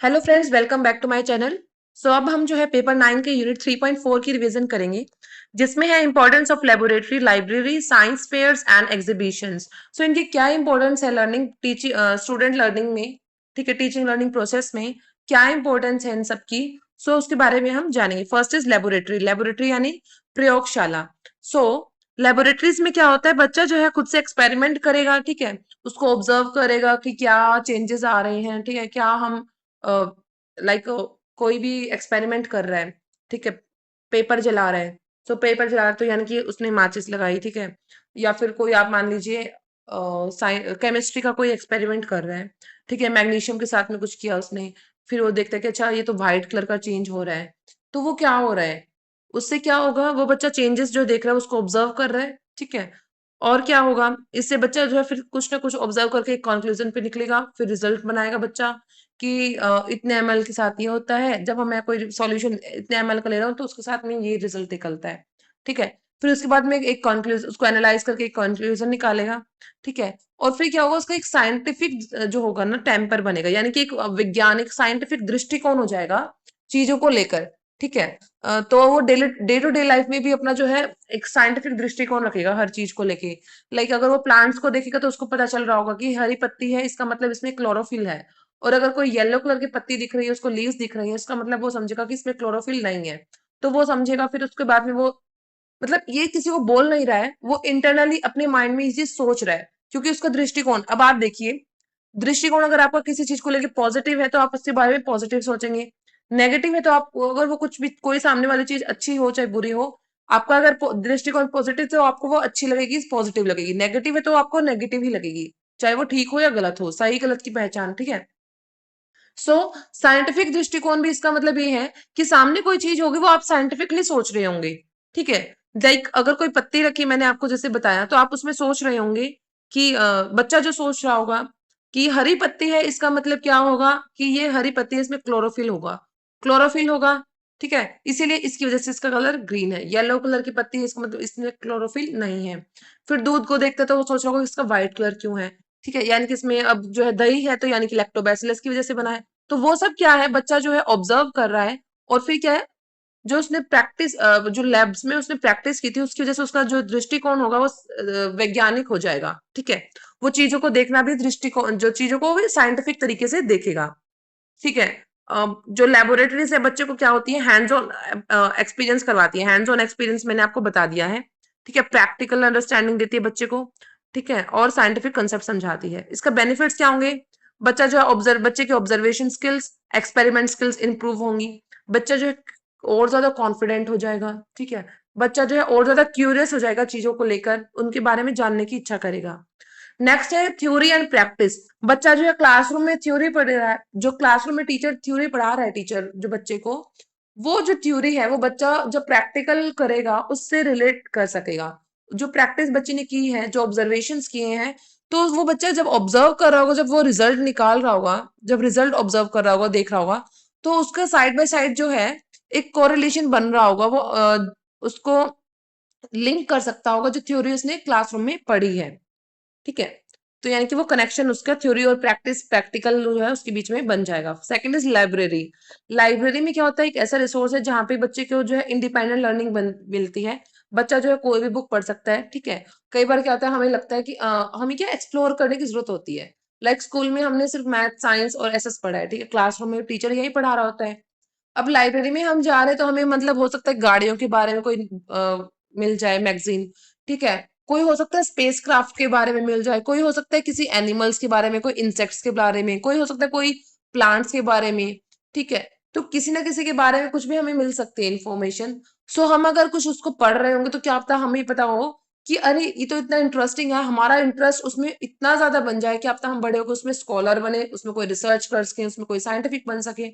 Hello friends, welcome back to my channel. So अब हम जो है पेपर 9 के यूनिट 3.4 की रिवीजन करेंगे, जिसमें है importance of laboratory, library, science fairs and exhibitions. So इनकी क्या इंपॉर्टेंस है लर्निंग टीचिंग, स्टूडेंट लर्निंग में, ठीक है, टीचिंग लर्निंग प्रोसेस में क्या इंपॉर्टेंस है इन सब की। सो उसके बारे में हम जानेंगे। First is laboratory. लेबोरेटरी यानी प्रयोगशाला। सो लेबोरेटरीज में क्या होता है, बच्चा जो है खुद से एक्सपेरिमेंट करेगा, ठीक है, उसको ऑब्जर्व करेगा कि क्या चेंजेस आ रहे हैं, ठीक है, क्या हम लाइक कोई भी एक्सपेरिमेंट कर रहा है, ठीक है, पेपर जला रहा है। तो पेपर जला रहा है तो यानी कि उसने माचिस लगाई, ठीक है, या फिर कोई आप मान लीजिए केमिस्ट्री का कोई एक्सपेरिमेंट कर रहा है, ठीक है, मैग्नीशियम के साथ में कुछ किया उसने। फिर वो देखता है कि अच्छा ये तो व्हाइट कलर का चेंज हो रहा है। तो वो क्या हो रहा है, उससे क्या होगा, वो बच्चा चेंजेस जो देख रहा है उसको ऑब्जर्व कर रहा है, ठीक है। और क्या होगा, इससे बच्चा जो है फिर कुछ ना कुछ ऑब्जर्व करके एक कंक्लूजन पे निकलेगा, फिर रिजल्ट बनाएगा बच्चा कि इतने एमएल के साथ ये होता है, जब मैं कोई सॉल्यूशन इतने एमएल का ले रहा हूँ तो उसके साथ में ये रिजल्ट निकलता है, ठीक है। फिर उसके बाद में एक कंक्लूजन, उसको एनालाइज करके एक कंक्लूजन निकालेगा, ठीक है। और फिर क्या होगा, उसका एक साइंटिफिक जो होगा ना टेम्पर बनेगा, यानी कि एक वैज्ञानिक साइंटिफिक दृष्टिकोण हो जाएगा चीजों को लेकर, ठीक है। तो वो daily day to day life में भी अपना जो है एक साइंटिफिक दृष्टिकोण रखेगा हर चीज को लेके। लाइक अगर वो प्लांट्स को देखेगा तो उसको पता चल रहा होगा कि हरी पत्ती है, इसका मतलब इसमें क्लोरोफिल है। और अगर कोई येलो कलर की पत्ती दिख रही है, उसको लीव्स दिख रही है, इसका मतलब वो समझेगा कि इसमें क्लोरोफिल नहीं है। तो वो समझेगा, फिर उसके बाद में वो मतलब ये किसी को बोल नहीं रहा है, वो इंटरनली अपने माइंड में ये चीज सोच रहा है, क्योंकि उसका दृष्टिकोण, अब आप देखिए, दृष्टिकोण अगर आपका किसी चीज को लेके पॉजिटिव है तो आप उसके बारे में पॉजिटिव सोचेंगे। नेगेटिव है तो आप, अगर वो कुछ भी कोई सामने वाली चीज अच्छी हो चाहे बुरी हो, आपका अगर दृष्टिकोण पॉजिटिव तो आपको वो अच्छी लगेगी, पॉजिटिव लगेगी। नेगेटिव है तो आपको नेगेटिव ही लगेगी, चाहे वो ठीक हो या गलत हो, सही गलत की पहचान, ठीक है। सो साइंटिफिक दृष्टिकोण भी इसका मतलब ये है कि सामने कोई चीज होगी वो आप साइंटिफिकली सोच रहे होंगे, ठीक है। लाइक अगर कोई पत्ती रखी, मैंने आपको जैसे बताया, तो आप उसमें सोच रहे होंगे कि बच्चा जो सोच रहा होगा कि हरी पत्ती है, इसका मतलब क्या होगा कि ये हरी पत्ती है, इसमें क्लोरोफिल होगा, क्लोरोफिल होगा, ठीक है, इसीलिए इसकी वजह से इसका कलर ग्रीन है। येलो कलर की पत्ती है, इसका मतलब इसमें क्लोरोफिल नहीं है। फिर दूध को देखते तो वो सोच रहा होगा इसका व्हाइट कलर क्यों है, ठीक है, यानी कि इसमें अब जो है दही है तो यानी कि लैक्टोबैसिलस की वजह से बना है। तो वो सब क्या है, बच्चा जो है ऑब्जर्व कर रहा है, और फिर क्या है, जो उसने प्रैक्टिस, जो लैब्स में उसने प्रैक्टिस की थी उसकी वजह से उसका जो दृष्टिकोण होगा वो वैज्ञानिक हो जाएगा, ठीक है। वो चीजों को देखना भी दृष्टिकोण, जो चीजों को भी साइंटिफिक तरीके से देखेगा, ठीक है। जो लेबोरेटरीज है बच्चे को क्या होती है, हैंड्स ऑन एक्सपीरियंस करवाती है। हैंड्स ऑन एक्सपीरियंस मैंने आपको बता दिया है, ठीक है। प्रैक्टिकल अंडरस्टैंडिंग देती है बच्चे को, ठीक है, और साइंटिफिक कंसेप्ट समझाती है। इसका बेनिफिट्स क्या होंगे, बच्चा जो है ऑब्जर्व, बच्चे की observation skills, experiment skills improve होंगी। बच्चा जो है और ज्यादा कॉन्फिडेंट हो जाएगा, ठीक है। बच्चा जो है और ज्यादा क्यूरियस हो जाएगा, चीजों को लेकर उनके बारे में जानने की इच्छा करेगा। नेक्स्ट है थ्योरी एंड प्रैक्टिस। बच्चा जो है क्लासरूम में थ्योरी पढ़ रहा है, जो क्लासरूम में टीचर थ्योरी पढ़ा रहा है, टीचर जो बच्चे को, वो जो थ्योरी है वो बच्चा जब प्रैक्टिकल करेगा उससे रिलेट कर सकेगा। जो प्रैक्टिस बच्चे ने की है, जो ऑब्जर्वेशंस किए हैं, तो वो बच्चा जब ऑब्जर्व कर रहा होगा, जब वो रिजल्ट निकाल रहा होगा, जब रिजल्ट ऑब्जर्व कर रहा होगा, देख रहा होगा, तो उसका साइड बाय साइड जो है एक कोरिलेशन बन रहा होगा, वो उसको लिंक कर सकता होगा जो थ्योरी उसने क्लासरूम में पढ़ी है, ठीक है। तो यानी कि वो कनेक्शन उसका थ्योरी और प्रैक्टिस, प्रैक्टिकल जो है उसके बीच में बन जाएगा। Second is library. लाइब्रेरी में क्या होता है, एक ऐसा रिसोर्स है जहाँ पे बच्चे को जो है इंडिपेंडेंट लर्निंग मिलती है। बच्चा जो है कोई भी बुक पढ़ सकता है, ठीक है। कई बार क्या होता है, हमें लगता है कि हमें क्या एक्सप्लोर करने की जरूरत होती है। लाइक स्कूल में हमने सिर्फ मैथ, साइंस और एसएस पढ़ा है, ठीक है, क्लासरूम में टीचर यही पढ़ा रहा होता है। अब लाइब्रेरी में हम जा रहे हैं तो हमें मतलब हो सकता है गाड़ियों के बारे में कोई मिल जाए मैगजीन, ठीक है। कोई हो सकता है स्पेस क्राफ्ट के बारे में मिल जाए, कोई हो सकता है किसी एनिमल्स के बारे में, कोई इंसेक्ट्स के बारे में, कोई हो सकता है कोई प्लांट्स के बारे में, ठीक है। तो किसी ना किसी के बारे में कुछ भी हमें मिल सकती है इन्फॉर्मेशन। सो हम अगर कुछ उसको पढ़ रहे होंगे तो क्या पता हमें पता हो कि अरे ये तो इतना इंटरेस्टिंग है, हमारा इंटरेस्ट उसमें इतना ज्यादा बन जाए कि अब तक हम बड़े होकर उसमें स्कॉलर बने, उसमें कोई रिसर्च कर सके, उसमें कोई साइंटिफिक बन सके।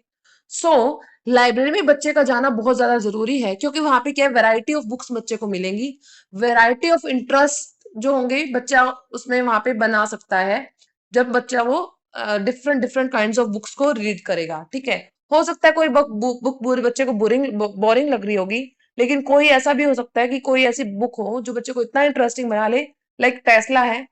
सो लाइब्रेरी में बच्चे का जाना बहुत ज्यादा जरूरी है, क्योंकि वहां पे क्या है, वैरायटी ऑफ बुक्स बच्चे को मिलेंगी, वैरायटी ऑफ इंटरेस्ट जो होंगे बच्चा उसमें वहां पे बना सकता है, जब बच्चा वो different different kinds of books को रीड करेगा, ठीक है। हो सकता है कोई बुक बुक बुक बच्चे को बोरिंग बोरिंग लग रही होगी, लेकिन कोई ऐसा भी हो सकता है कि कोई ऐसी बुक हो जो बच्चे को इतना इंटरेस्टिंग बना ले। लाइक टेस्ला है,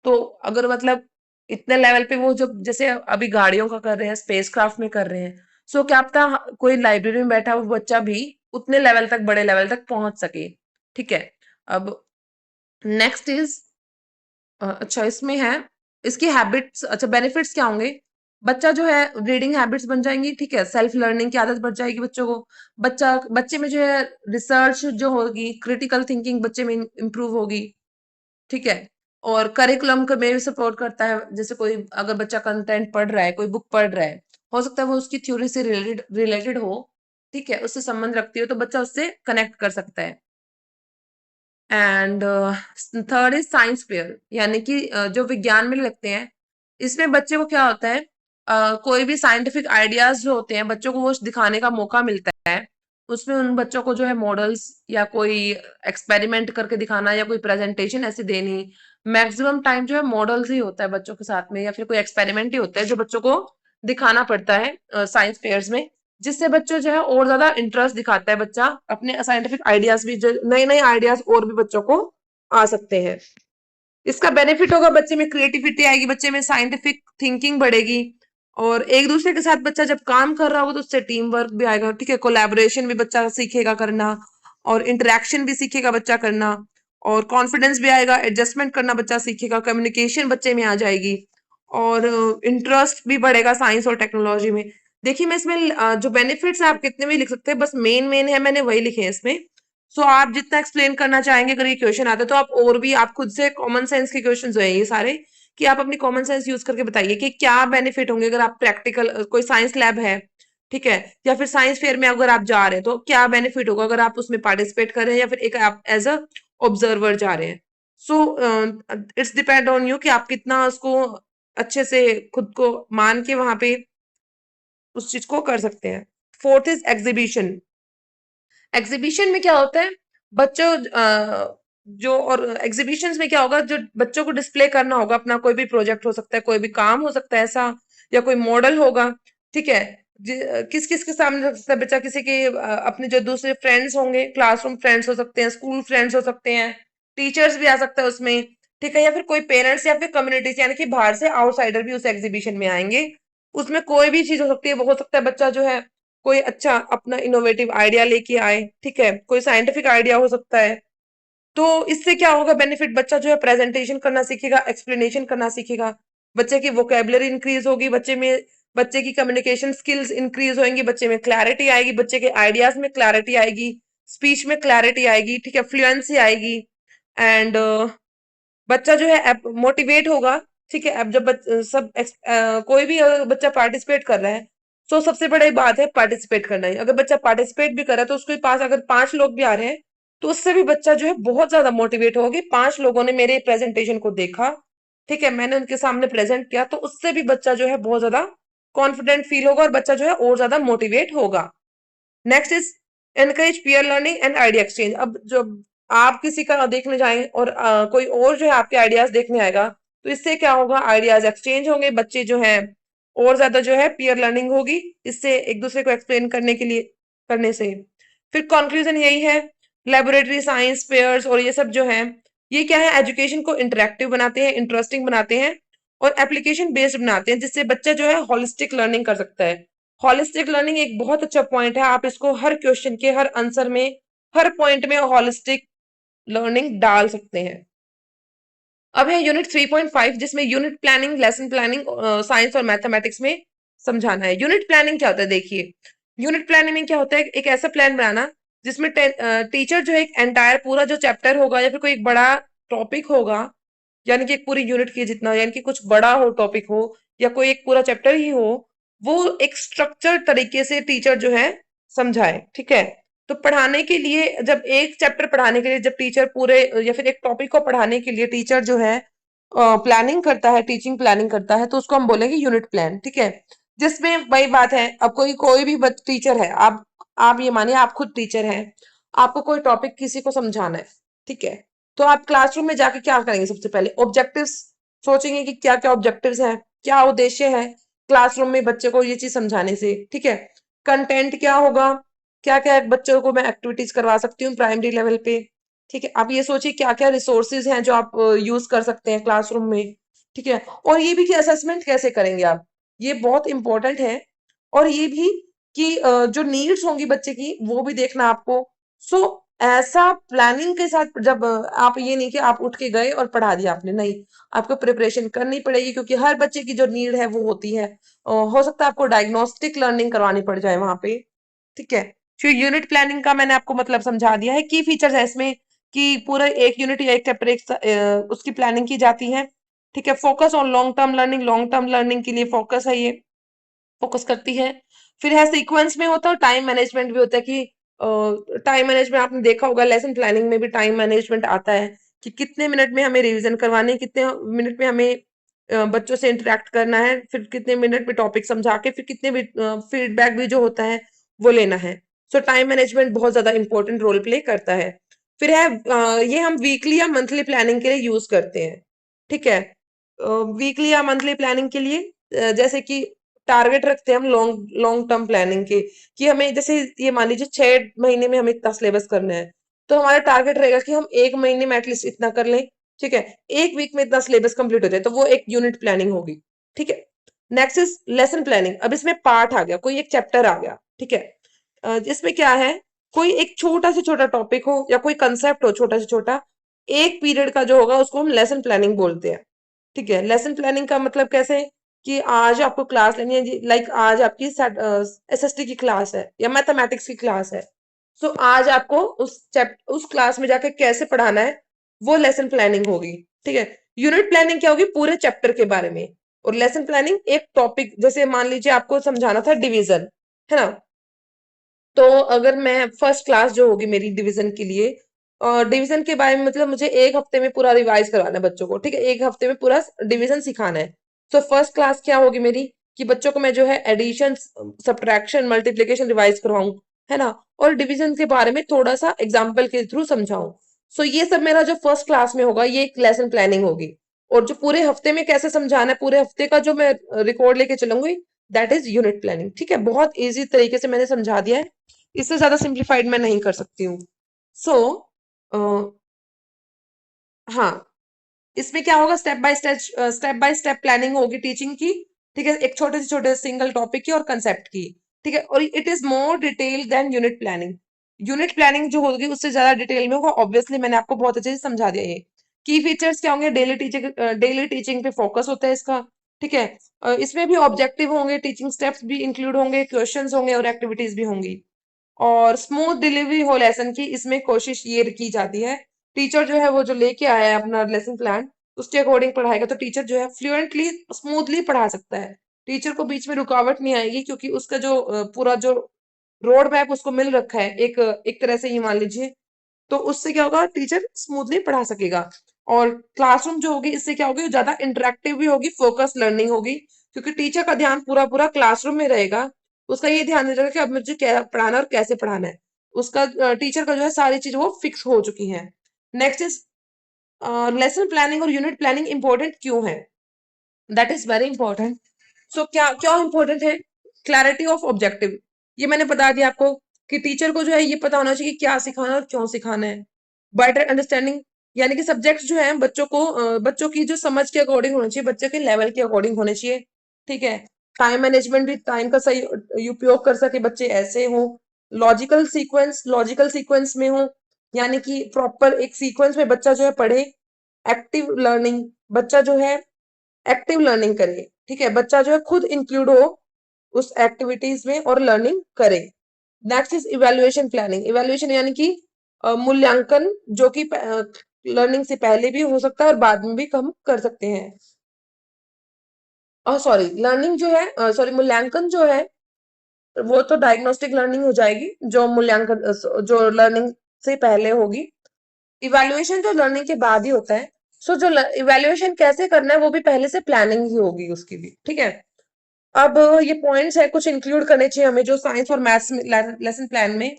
तो अगर मतलब इतने लेवल पे वो जो जैसे अभी गाड़ियों का कर रहे हैं, स्पेस क्राफ्ट में कर रहे हैं। सो क्या पता कोई लाइब्रेरी में बैठा हुआ बच्चा भी उतने लेवल तक, बड़े लेवल तक पहुंच सके। ठीक है। अब नेक्स्ट इज, अच्छा इसमें है इसकी हैबिट्स, अच्छा बेनिफिट्स क्या होंगे। बच्चा जो है रीडिंग हैबिट्स बन जाएंगी, ठीक है, सेल्फ लर्निंग की आदत बढ़ जाएगी बच्चों को। बच्चे में जो है रिसर्च जो होगी, क्रिटिकल थिंकिंग बच्चे में इंप्रूव होगी। ठीक है। और करिकुलम को में भी सपोर्ट करता है, जैसे कोई अगर बच्चा कंटेंट पढ़ रहा है, कोई बुक पढ़ रहा है, हो सकता है वो उसकी थ्योरी से रिलेटेड हो, ठीक है, उससे संबंध रखती हो, तो बच्चा उससे कनेक्ट कर सकता है। And third is science fair, यानी कि जो विज्ञान में लगते हैं, इसमें बच्चे को क्या होता है, कोई भी साइंटिफिक आइडियाज जो होते हैं बच्चों को वो दिखाने का मौका मिलता है। उसमें उन बच्चों को जो है मॉडल्स या कोई एक्सपेरिमेंट करके दिखाना या कोई प्रेजेंटेशन ऐसे देनी। मैक्सिमम टाइम जो है मॉडल्स ही होता है बच्चों के साथ में, या फिर कोई एक्सपेरिमेंट ही होता है जो बच्चों को दिखाना पड़ता है साइंस फेयर्स में, जिससे बच्चों जो है और ज्यादा इंटरेस्ट दिखाता है बच्चा अपने साइंटिफिक आइडियाज भी, जो नए नए आइडियाज और भी बच्चों को आ सकते हैं। इसका बेनिफिट होगा बच्चे में क्रिएटिविटी आएगी, बच्चे में साइंटिफिक थिंकिंग बढ़ेगी, और एक दूसरे के साथ बच्चा जब काम कर रहा होगा तो उससे टीम वर्क भी आएगा, ठीक है, कोलैबोरेशन भी बच्चा सीखेगा करना, और इंटरेक्शन भी सीखेगा बच्चा करना, और कॉन्फिडेंस भी आएगा, एडजस्टमेंट करना बच्चा सीखेगा, कम्युनिकेशन बच्चे में आ जाएगी, और इंटरेस्ट भी बढ़ेगा साइंस और टेक्नोलॉजी में। देखिए मैं इसमें जो बेनिफिट्स है आप कितने भी लिख सकते हैं, बस मेन मेन है मैंने वही लिखे हैं इसमें। सो आप जितना एक्सप्लेन करना चाहेंगे अगर ये क्वेश्चन आते तो आप और भी, आप खुद से कॉमन सेंस के क्वेश्चन जो है ये सारे, कि आप अपनी कॉमन सेंस यूज करके बताइए कि क्या बेनिफिट होंगे अगर आप प्रैक्टिकल, कोई साइंस लैब है, ठीक है, या फिर साइंस फेयर में अगर आप जा रहे हैं तो क्या बेनिफिट होगा अगर आप उसमें पार्टिसिपेट कर रहे हैं, या फिर एक आप एज अ ऑब्जर्वर जा रहे हैं। So it's depend on you कि आप कितना उसको अच्छे से खुद को मान के वहां पे उस चीज को कर सकते हैं। Fourth is exhibition. एग्जीबिशन में क्या होता है, बच्चों जो, और एग्जीबिशंस में क्या होगा, जो बच्चों को डिस्प्ले करना होगा अपना, कोई भी प्रोजेक्ट हो सकता है, कोई भी काम हो सकता है ऐसा, या कोई मॉडल होगा, ठीक है। किस किस के सामने रख सकता है बच्चा, किसी के अपने जो दूसरे फ्रेंड्स होंगे, क्लासरूम फ्रेंड्स हो सकते हैं, स्कूल फ्रेंड्स हो सकते हैं, टीचर्स भी आ सकता है उसमें, ठीक है, या फिर कोई पेरेंट्स या फिर कम्युनिटी यानी कि बाहर से आउटसाइडर भी उस एग्जीबिशन में आएंगे। उसमें कोई भी चीज हो सकती है, वो हो सकता है बच्चा जो है कोई अच्छा अपना इनोवेटिव आइडिया लेके आए, ठीक है, कोई साइंटिफिक आइडिया हो सकता है। तो इससे क्या होगा बेनिफिट, बच्चा जो है प्रेजेंटेशन करना सीखेगा, एक्सप्लेनेशन करना सीखेगा, बच्चे की वोकेबलरी इंक्रीज होगी, बच्चे की कम्युनिकेशन स्किल्स इंक्रीज होंगी, बच्चे में क्लैरिटी आएगी, बच्चे के आइडियाज में क्लैरिटी आएगी, स्पीच में क्लैरिटी आएगी, ठीक है, फ्लुएंसी आएगी। एंड बच्चा जो है मोटिवेट होगा, ठीक है। अब जब कोई भी अगर बच्चा पार्टिसिपेट कर रहा है, तो सबसे बड़ी बात है पार्टिसिपेट करना ही। अगर बच्चा पार्टिसिपेट भी कर रहा है तो उसके पास अगर 5 लोग भी आ रहे हैं, तो उससे भी बच्चा जो है बहुत ज्यादा मोटिवेट होगी, 5 लोगों ने मेरे प्रेजेंटेशन को देखा, ठीक है, मैंने उनके सामने प्रेजेंट किया, तो उससे भी बच्चा जो है बहुत ज्यादा कॉन्फिडेंट फील होगा, और बच्चा जो है और ज्यादा मोटिवेट होगा। Next is encourage peer learning and idea exchange. अब जब आप किसी का देखने जाएं और कोई और जो है आपके आइडियाज देखने आएगा, तो इससे क्या होगा, आइडियाज एक्सचेंज होंगे, बच्चे जो है और ज्यादा जो है पीयर लर्निंग होगी, इससे एक दूसरे को एक्सप्लेन करने के लिए, करने से। फिर कंक्लूजन यही है, लेबोरेटरी साइंस फेयर्स और ये सब जो है, ये क्या है, एजुकेशन को इंटरेक्टिव बनाते हैं, इंटरेस्टिंग बनाते हैं, और एप्लीकेशन बेस्ड बनाते हैं, जिससे बच्चा जो है होलिस्टिक लर्निंग कर सकता है। हॉलिस्टिक लर्निंग एक बहुत अच्छा पॉइंट है, आप इसको हर क्वेश्चन के हर आंसर में, हर पॉइंट में हॉलिस्टिक लर्निंग डाल सकते हैं। अब है यूनिट 3.5, जिसमें unit planning, lesson planning science और मैथमेटिक्स में समझाना है। यूनिट प्लानिंग क्या होता है, देखिए यूनिट प्लानिंग में क्या होता है, एक ऐसा प्लान बनाना जिसमें टीचर जो है एक एंटायर पूरा जो चैप्टर होगा या फिर कोई एक बड़ा टॉपिक होगा, यानी कि एक पूरी यूनिट की जितना, यानी कि कुछ बड़ा हो टॉपिक हो, या कोई एक पूरा चैप्टर ही हो, वो एक स्ट्रक्चर तरीके से टीचर जो है समझाए, ठीक है। तो पढ़ाने के लिए, जब एक चैप्टर पढ़ाने के लिए जब टीचर पूरे, या फिर एक टॉपिक को पढ़ाने के लिए टीचर जो है प्लानिंग करता है, टीचिंग प्लानिंग करता है, तो उसको हम बोलेंगे यूनिट प्लान, ठीक है। जिसमें वही बात है, अब कोई कोई भी टीचर है, आप ये मानिए आप खुद टीचर हैं, आपको कोई टॉपिक किसी को समझाना है, ठीक है, तो आप क्लासरूम में जाके क्या करेंगे, सबसे पहले ऑब्जेक्टिव्स सोचेंगे कि क्या क्या ऑब्जेक्टिव्स हैं, क्या उद्देश्य है क्लासरूम में बच्चे को ये चीज समझाने से, ठीक है। कंटेंट क्या होगा, क्या क्या बच्चों को मैं एक्टिविटीज करवा सकती हूँ प्राइमरी लेवल पे, ठीक है। आप ये सोचिए क्या क्या रिसोर्सेज हैं जो आप यूज कर सकते हैं क्लासरूम में, ठीक है। और ये भी कि असेसमेंट कैसे करेंगे आप, ये बहुत इंपॉर्टेंट है। और ये भी कि जो नीड्स होंगी बच्चे की वो भी देखना आपको। सो ऐसा प्लानिंग के साथ जब आप ये नहीं कि आप उठ के गए और पढ़ा दिया आपने, नहीं, आपको प्रिपरेशन करनी पड़ेगी क्योंकि हर बच्चे की जो नीड है वो होती है। हो सकता है आपको डायग्नोस्टिक लर्निंग करवानी पड़ जाए वहां पे। ठीक है। जो यूनिट प्लानिंग का मैंने आपको मतलब समझा दिया है, की फीचर्स है इसमें कि पूरा एक यूनिट या एक चैप्टर उसकी प्लानिंग की जाती है। ठीक है। Focus on long term learning के लिए फोकस है, ये फोकस करती है। फिर है सीक्वेंस में होता है, टाइम मैनेजमेंट भी होता है कि टाइम मैनेजमेंट आपने देखा होगा, लेसन प्लानिंग में भी टाइम मैनेजमेंट आता है कि कितने मिनट में हमें रिवीजन करवाने हैं, कितने मिनट में हमें बच्चों से इंटरेक्ट करना है, फिर कितने मिनट में टॉपिक समझा के फिर कितने फीडबैक भी जो होता है वो लेना है। सो टाइम मैनेजमेंट बहुत ज्यादा इंपॉर्टेंट रोल प्ले करता है। फिर है ये हम वीकली या मंथली प्लानिंग के लिए यूज करते हैं। ठीक है। वीकली या मंथली प्लानिंग के लिए जैसे कि टारगेट रखते हैं हम लॉन्ग लॉन्ग टर्म प्लानिंग के, कि हमें जैसे ये मान लीजिए 6 महीने में हमें इतना सिलेबस करना है, तो हमारा टारगेट रहेगा कि हम 1 महीने में एटलीस्ट इतना कर लें। ठीक है। 1 वीक में इतना सिलेबस कंप्लीट हो जाए, तो वो एक यूनिट प्लानिंग होगी। ठीक है। Next is lesson planning. अब इसमें पार्ट आ गया, कोई एक चैप्टर आ गया। ठीक है। जिसमें क्या है, कोई एक छोटा से छोटा टॉपिक हो या कोई कंसेप्ट हो छोटा से छोटा, एक पीरियड का जो होगा उसको हम लेसन प्लानिंग बोलते हैं। ठीक है। लेसन प्लानिंग का मतलब कैसे, कि आज आपको क्लास लेनी है, लाइक आज आपकी एसएसटी की क्लास है या मैथमेटिक्स की क्लास है। सो आज आपको उस क्लास में जाके कैसे पढ़ाना है, वो लेसन प्लानिंग होगी। ठीक है। यूनिट प्लानिंग क्या होगी, पूरे चैप्टर के बारे में। और लेसन प्लानिंग एक टॉपिक, जैसे मान लीजिए आपको समझाना था डिवीजन, है ना, तो अगर मैं फर्स्ट क्लास जो होगी मेरी डिवीजन के लिए, डिवीजन के बारे में मतलब मुझे 1 हफ्ते में पूरा रिवाइज करवाना है बच्चों को। ठीक है। 1 हफ्ते में पूरा डिवीजन सिखाना है। तो फर्स्ट क्लास क्या होगी मेरी, कि बच्चों को मैं जो है एडिशन, सब्ट्रैक्शन, मल्टीप्लीकेशन रिवाइज करवाऊं, है ना, और डिवीजन के बारे में थोड़ा सा एग्जाम्पल के थ्रू समझाऊं। सो ये सब मेरा जो फर्स्ट क्लास में होगा, ये एक लेसन प्लानिंग होगी। और जो पूरे हफ्ते में कैसे समझाना है, पूरे हफ्ते का जो मैं रिकॉर्ड लेके चलूंगी, दैट इज यूनिट प्लानिंग। ठीक है। बहुत इजी तरीके से मैंने समझा दिया है, इससे ज्यादा सिंप्लीफाइड मैं नहीं कर सकती हूँ। सो हाँ, इसमें क्या होगा, स्टेप बाय स्टेप प्लानिंग होगी टीचिंग की। ठीक है। एक छोटे से छोटे सिंगल टॉपिक की और कंसेप्ट की। ठीक है। और it is more detail than unit planning. Unit planning जो होगी उससे ज्यादा डिटेल में होगा, ऑब्वियसली मैंने आपको बहुत अच्छे से समझा दिया ये। की फीचर्स क्या होंगे, डेली टीचिंग पे फोकस होता है इसका। ठीक है। इसमें भी ऑब्जेक्टिव होंगे, टीचिंग स्टेप्स भी इंक्लूड होंगे, क्वेश्चंस होंगे और एक्टिविटीज भी होंगी। और स्मूथ डिलीवरी हो लेसन की इसमें कोशिश ये की जाती है, टीचर जो है वो जो लेके आया है अपना लेसन प्लान, उसके अकॉर्डिंग पढ़ाएगा तो टीचर जो है फ्लुएंटली स्मूथली पढ़ा सकता है। टीचर को बीच में रुकावट नहीं आएगी, क्योंकि उसका जो पूरा जो रोड मैप उसको मिल रखा है, एक एक तरह से ये मान लीजिए, तो उससे क्या होगा, टीचर स्मूथली पढ़ा सकेगा। और क्लासरूम जो होगी इससे क्या होगी, ज्यादा इंटरेक्टिव भी होगी, फोकस लर्निंग होगी, क्योंकि टीचर का ध्यान पूरा पूरा क्लासरूम में रहेगा। उसका ये ध्यान नहीं रहेगा कि अब मुझे क्या पढ़ाना है और कैसे पढ़ाना है। उसका टीचर का जो है सारी चीज वो फिक्स हो चुकी है। नेक्स्ट इज लेसन प्लानिंग और यूनिट प्लानिंग इंपॉर्टेंट क्यों है, दैट इज वेरी इंपॉर्टेंट। सो क्या क्या इंपॉर्टेंट है, क्लैरिटी ऑफ ऑब्जेक्टिव, ये मैंने बता दिया आपको कि टीचर को जो है ये पता होना चाहिए कि क्या सिखाना है और क्यों सिखाना है। बेटर अंडरस्टैंडिंग, यानी कि सब्जेक्ट जो है बच्चों को बच्चों की जो समझ के अकॉर्डिंग होना चाहिए, बच्चे के लेवल के अकॉर्डिंग होने चाहिए। ठीक है। टाइम मैनेजमेंट भी, टाइम का सही उपयोग कर सके बच्चे, ऐसे हो। लॉजिकल सीक्वेंस में हो, यानी कि प्रॉपर एक सीक्वेंस में बच्चा जो है पढ़े। एक्टिव लर्निंग, बच्चा जो है एक्टिव लर्निंग करे। ठीक है। बच्चा जो है खुद इंक्लूड हो उस एक्टिविटीज में और लर्निंग करे। Next is evaluation planning. Evaluation यानी कि मूल्यांकन, जो कि लर्निंग से पहले भी हो सकता है और बाद में भी हम कर सकते हैं। और सॉरी, लर्निंग जो है, सॉरी, मूल्यांकन जो है वो तो डायग्नोस्टिक लर्निंग हो जाएगी, जो मूल्यांकन जो लर्निंग से पहले होगी। इवैल्यूएशन तो लर्निंग के बाद ही होता है। सो जो इवैल्यूएशन कैसे करना है वो भी पहले से प्लानिंग ही होगी उसकी भी। ठीक है। अब ये पॉइंट्स है कुछ इंक्लूड करने चाहिए हमें जो साइंस और मैथ्स लेसन प्लान में।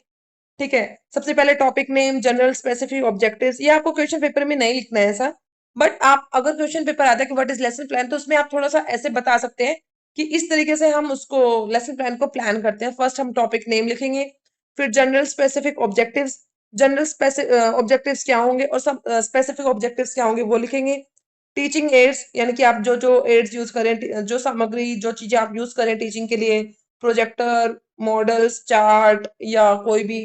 ठीक है। सबसे पहले topic name, general, specific, objectives, ये आपको क्वेश्चन पेपर में नहीं लिखना है ऐसा। बट आप अगर क्वेश्चन पेपर आता है कि व्हाट इज लेसन प्लान, तो उसमें आप थोड़ा सा ऐसे बता सकते हैं कि इस तरीके से हम उसको लेसन प्लान को प्लान करते हैं। फर्स्ट हम टॉपिक नेम लिखेंगे, फिर general, specific, objectives, general objectives क्या होंगे और सब स्पेसिफिक ऑब्जेक्टिव्स क्या होंगे वो लिखेंगे। टीचिंग एड्स यानी कि आप जो एड्स यूज करें, जो सामग्री, जो चीजें आप यूज करें टीचिंग के लिए, प्रोजेक्टर, मॉडल्स, चार्ट या कोई भी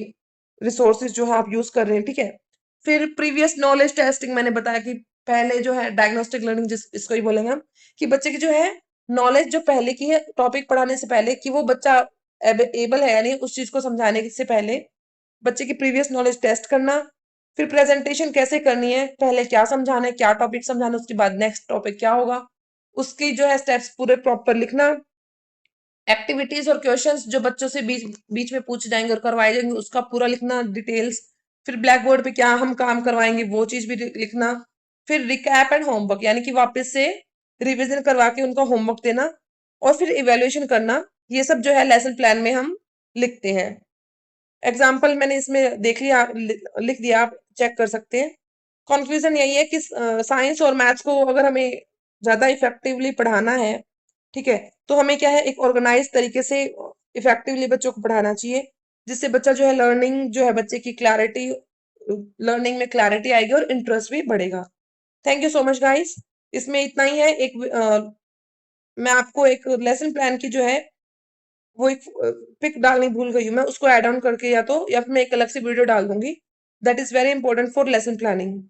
रिसोर्सेज जो है आप यूज कर रहे हैं, ठीक है। फिर प्रीवियस नॉलेज टेस्टिंग, मैंने बताया कि पहले जो है डायग्नोस्टिक लर्निंग जिस इसको ही बोलेंगे हम, कि बच्चे की जो है नॉलेज जो पहले की है टॉपिक पढ़ाने से पहले, कि वो बच्चा एबल है यानी उस चीज को समझाने से पहले बच्चे की प्रीवियस नॉलेज टेस्ट करना। फिर प्रेजेंटेशन कैसे करनी है, पहले क्या समझाना है, क्या टॉपिक समझाना है, उसके बाद नेक्स्ट टॉपिक क्या होगा, उसकी जो है स्टेप्स पूरे प्रॉपर लिखना। एक्टिविटीज और क्वेश्चंस जो बच्चों से बीच बीच में पूछे जाएंगे और करवाए जाएंगे, उसका पूरा लिखना डिटेल्स। फिर ब्लैक बोर्ड पे क्या हम काम करवाएंगे वो चीज भी लिखना। फिर रिकैप एंड होमवर्क यानी कि वापस से रिविजन करवा के उनको होमवर्क देना, और फिर इवेल्युएशन करना। ये सब जो है लेसन प्लान में हम लिखते हैं। एग्जाम्पल मैंने इसमें देख लिया, लिख दिया, आप चेक कर सकते हैं। कंक्लूजन यही है कि साइंस और मैथ्स को अगर हमें ज्यादा इफेक्टिवली पढ़ाना है, ठीक है, तो हमें क्या है, एक ऑर्गेनाइज तरीके से इफेक्टिवली बच्चों को पढ़ाना चाहिए, जिससे बच्चा जो है लर्निंग जो है बच्चे की क्लैरिटी, लर्निंग में क्लैरिटी आएगी और इंटरेस्ट भी बढ़ेगा। Thank you so much guys. इसमें इतना ही है। एक मैं आपको एक लेसन प्लान की जो है वो एक पिक डालनी भूल गई हूँ, मैं उसको ऐड ऑन करके या फिर मैं एक अलग से वीडियो डाल दूंगी। That is very important for lesson planning.